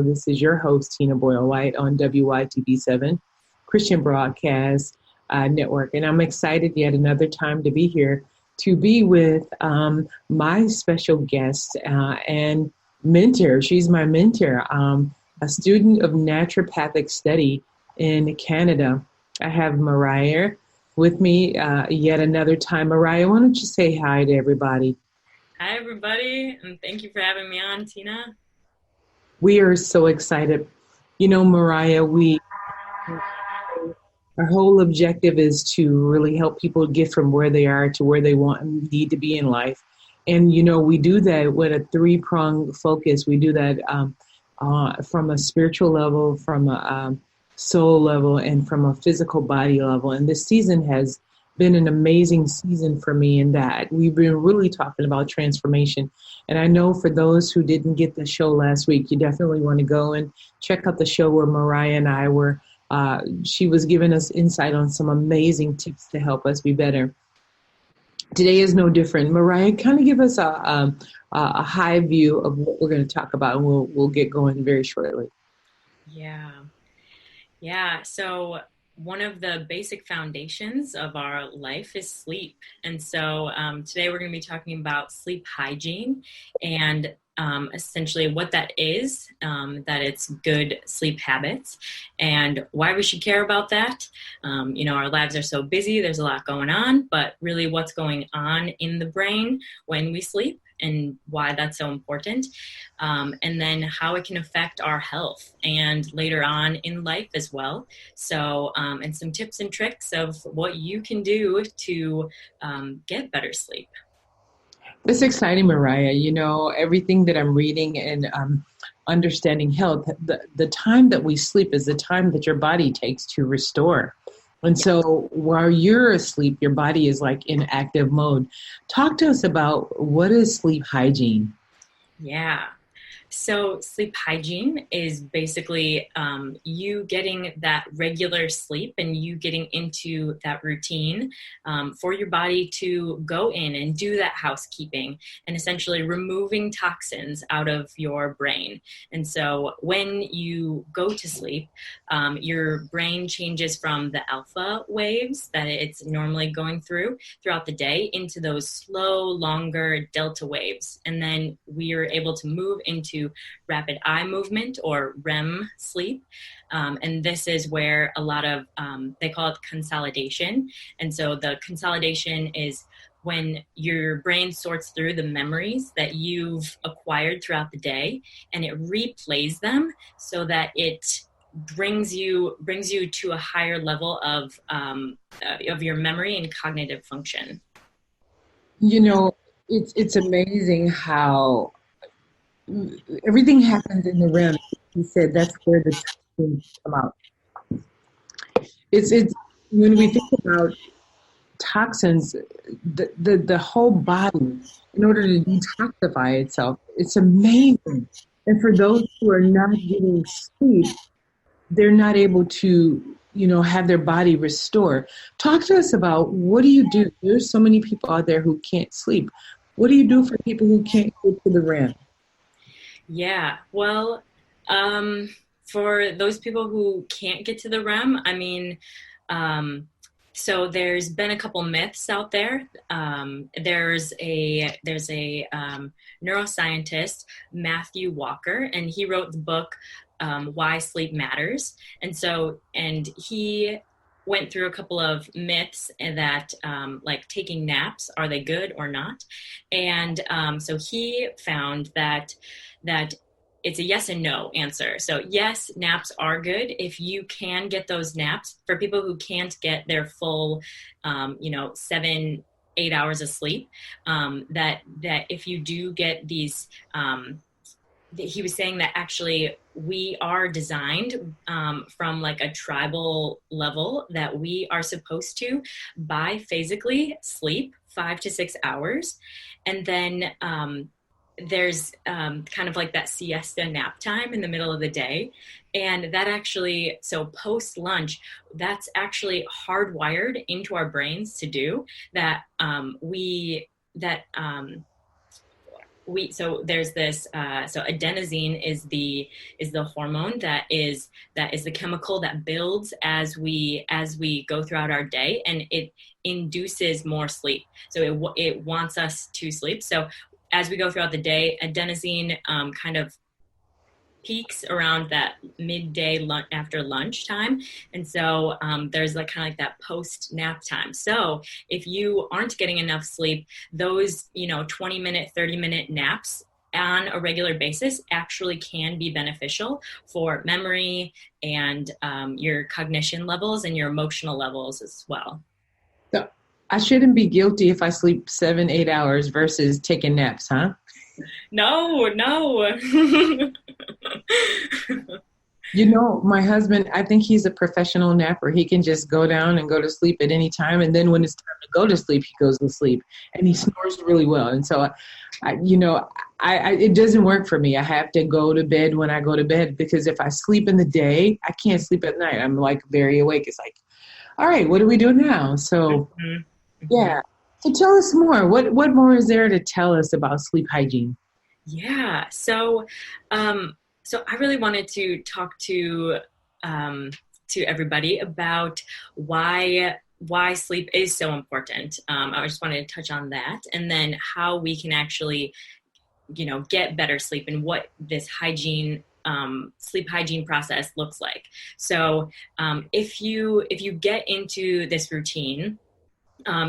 know, this is your host, Tina Boyle White, on WYTV7 Christian Broadcast Network. And I'm excited yet another time to be here to be with my special guest and mentor. She's my mentor, a student of naturopathic study in Canada. I have Mariah with me yet another time. Mariah, why don't you say hi to everybody? Hi, everybody, and thank you for having me on, Tina. We are so excited. You know, Mariah, our whole objective is to really help people get from where they are to where they want and need to be in life. And, you know, we do that with a three-pronged focus. We do that from a spiritual level, from a soul level, and from a physical body level. And this season has been an amazing season for me in that we've been really talking about transformation. And I know for those who didn't get the show last week, you definitely want to go and check out the show where Mariah and I were. She was giving us insight on some amazing tips to help us be better. Today is no different. Mariah, kind of give us a high view of what we're going to talk about, and we'll get going very shortly. Yeah. So one of the basic foundations of our life is sleep. And so today we're going to be talking about sleep hygiene and essentially what that is, that it's good sleep habits and why we should care about that. You know, our lives are so busy, there's a lot going on, but really what's going on in the brain when we sleep and why that's so important, and then how it can affect our health and later on in life as well. So, and some tips and tricks of what you can do to get better sleep. It's exciting, Mariah. You know, everything that I'm reading and understanding health, the time that we sleep is the time that your body takes to restore. And so while you're asleep, your body is like in active mode. Talk to us about what is sleep hygiene? Yeah. So sleep hygiene is basically you getting that regular sleep and you getting into that routine for your body to go in and do that housekeeping and essentially removing toxins out of your brain. And so when you go to sleep, your brain changes from the alpha waves that it's normally going throughout the day into those slow, longer delta waves. And then we are able to move into rapid eye movement or REM sleep. And this is where a lot of, they call it consolidation. And so the consolidation is when your brain sorts through the memories that you've acquired throughout the day and it replays them so that it brings you to a higher level of your memory and cognitive function. You know, it's amazing how everything happens in the REM. He said that's where the toxins come out. It's when we think about toxins, the whole body, in order to detoxify itself, it's amazing. And for those who are not getting sleep, they're not able to, you know, have their body restore. Talk to us about what do you do? There's so many people out there who can't sleep. What do you do for people who can't get to the REM? Yeah, well, for those people who can't get to the REM, I mean, so there's been a couple myths out there. There's a neuroscientist, Matthew Walker, and he wrote the book, Why Sleep Matters. And he went through a couple of myths that like taking naps, are they good or not? And so he found that it's a yes and no answer. So yes, naps are good if you can get those naps. For people who can't get their full, 7-8 hours of sleep, that if you do get these, he was saying that actually we are designed from like a tribal level that we are supposed to biphasically sleep 5 to 6 hours. And then there's kind of like that siesta nap time in the middle of the day. And that actually, so post lunch, that's actually hardwired into our brains to do that. so there's this so adenosine is the hormone that is the chemical that builds as we go throughout our day, and it induces more sleep. So it wants us to sleep. So as we go throughout the day, adenosine kind of peaks around that midday after lunchtime. And so there's like kind of like that post nap time. So if you aren't getting enough sleep, those, 20-minute, 30-minute naps on a regular basis actually can be beneficial for memory and your cognition levels and your emotional levels as well. So I shouldn't be guilty if I sleep 7, 8 hours versus taking naps, huh? No. My husband, I think he's a professional napper. He can just go down and go to sleep at any time. And then when it's time to go to sleep, he goes to sleep and he snores really well. And so, it doesn't work for me. I have to go to bed when I go to bed, because if I sleep in the day, I can't sleep at night. I'm like very awake. It's like, all right, what do we do now? So, yeah. So tell us more. What more is there to tell us about sleep hygiene? Yeah. So I really wanted to talk to everybody about why sleep is so important. I just wanted to touch on that, and then how we can actually, get better sleep and what this sleep hygiene process looks like. So if you get into this routine,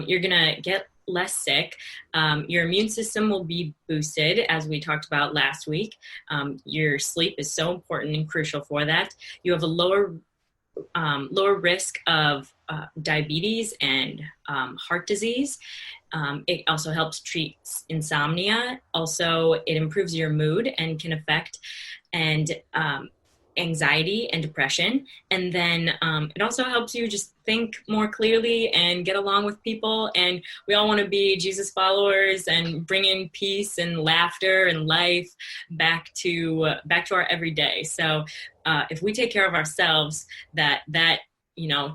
you're gonna get less sick. Your immune system will be boosted, as we talked about last week. Your sleep is so important and crucial for that. You have a lower risk of diabetes and heart disease. It also helps treat insomnia. Also, it improves your mood and can affect anxiety and depression. And then it also helps you just think more clearly and get along with people. And we all want to be Jesus followers and bring in peace and laughter and life back to our everyday. So if we take care of ourselves, that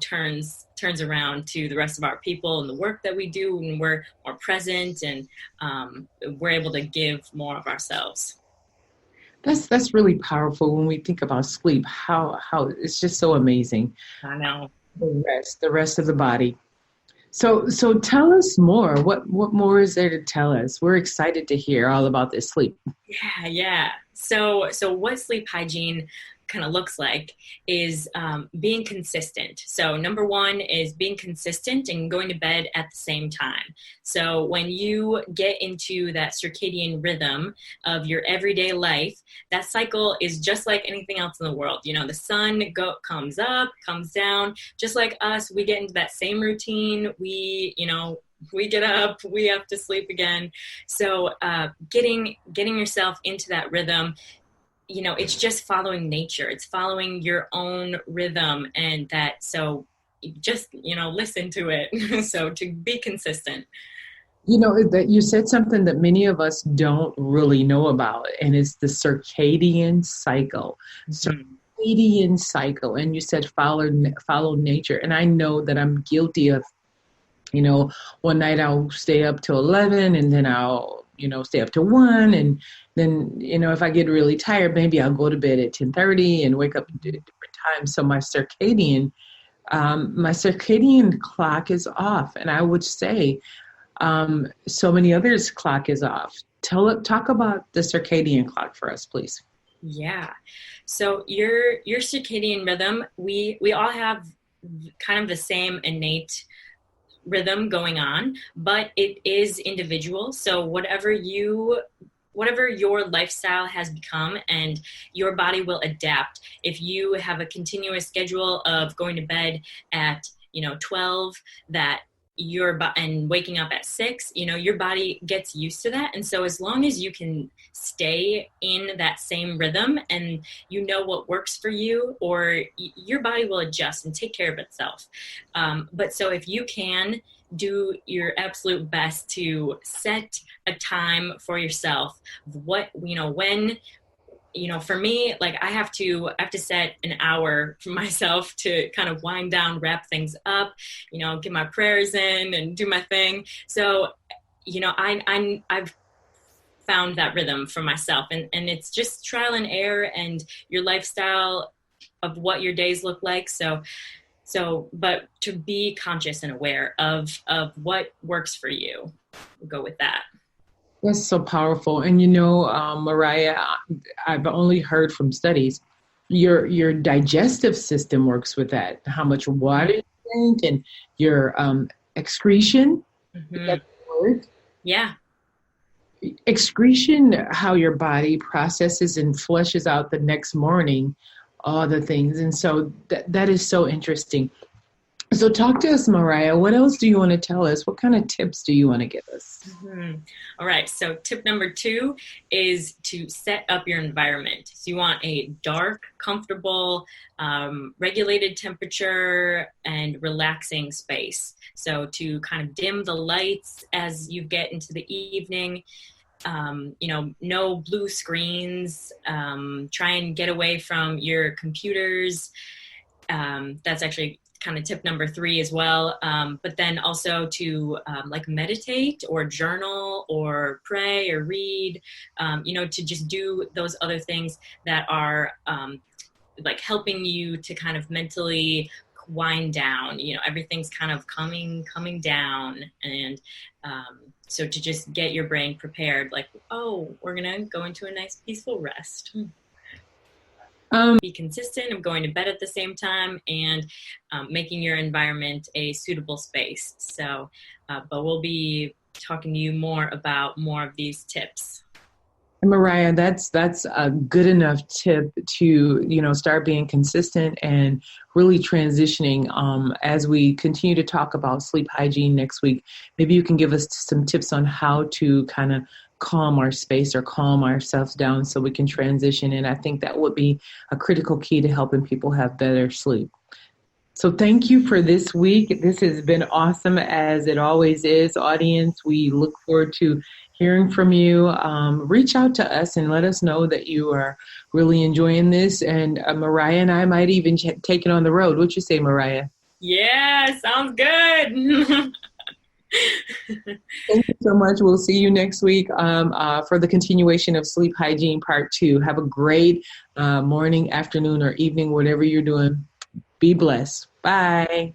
turns around to the rest of our people and the work that we do, and we're more present, and we're able to give more of ourselves. That's really powerful when we think about sleep. How it's just so amazing. I know. The rest of the body. So tell us more. What more is there to tell us? We're excited to hear all about this sleep. Yeah. So what sleep hygiene kind of looks like is being consistent. So number one is being consistent and going to bed at the same time. So when you get into that circadian rhythm of your everyday life, that cycle is just like anything else in the world. The sun comes up, comes down, just like us. We get into that same routine. We get up, we have to sleep again. So getting yourself into that rhythm, it's just following nature. It's following your own rhythm, and that, so just, listen to it. So to be consistent. That you said something that many of us don't really know about, and it's the circadian cycle. Circadian cycle. And you said follow nature. And I know that I'm guilty of, one night I'll stay up till 11, and then I'll, stay up to 1, and then, if I get really tired, maybe I'll go to bed at 10:30 and wake up at different times. So my circadian clock is off, and I would say so many others' clock is off. Talk about the circadian clock for us, please. Yeah. So your circadian rhythm, we all have kind of the same innate rhythm going on, but it is individual. So whatever your lifestyle has become, and your body will adapt. If you have a continuous schedule of going to bed at 12, and waking up at 6, your body gets used to that. And so as long as you can stay in that same rhythm, and what works for you, or your body will adjust and take care of itself. But so if you can do your absolute best to set a time for yourself, when for me, like I have to set an hour for myself to kind of wind down, wrap things up, get my prayers in and do my thing. So, I've found that rhythm for myself. And it's just trial and error and your lifestyle of what your days look like. But to be conscious and aware of what works for you, we'll go with that. That's so powerful. And Mariah, I've only heard from studies, your digestive system works with that. How much water you drink and your excretion. Mm-hmm. That's the word. Yeah. Excretion, how your body processes and flushes out the next morning, all the things. And so that is so interesting. So talk to us, Mariah. What else do you want to tell us? What kind of tips do you want to give us? Mm-hmm. All right. So tip number 2 is to set up your environment. So you want a dark, comfortable, regulated temperature and relaxing space. So to kind of dim the lights as you get into the evening. No blue screens. Try and get away from your computers. That's actually kind of tip number 3 as well. But then also to meditate or journal or pray or read, to just do those other things that are helping you to kind of mentally wind down. Everything's kind of coming down. And so to just get your brain prepared, we're going to go into a nice peaceful rest. Be consistent of going to bed at the same time and making your environment a suitable space. So, but we'll be talking to you more about more of these tips. Mariah, that's a good enough tip to, start being consistent and really transitioning. As we continue to talk about sleep hygiene next week, maybe you can give us some tips on how to kind of calm our space or calm ourselves down so we can transition. And I think that would be a critical key to helping people have better sleep. So thank you for this week. This has been awesome, as it always is. Audience, we look forward to hearing from you. Reach out to us and let us know that you are really enjoying this. And Mariah and I might even take it on the road. What you say, Mariah? Yeah, sounds good. Thank you so much. We'll see you next week for the continuation of Sleep Hygiene Part 2. Have a great morning, afternoon, or evening, whatever you're doing. Be blessed. Bye.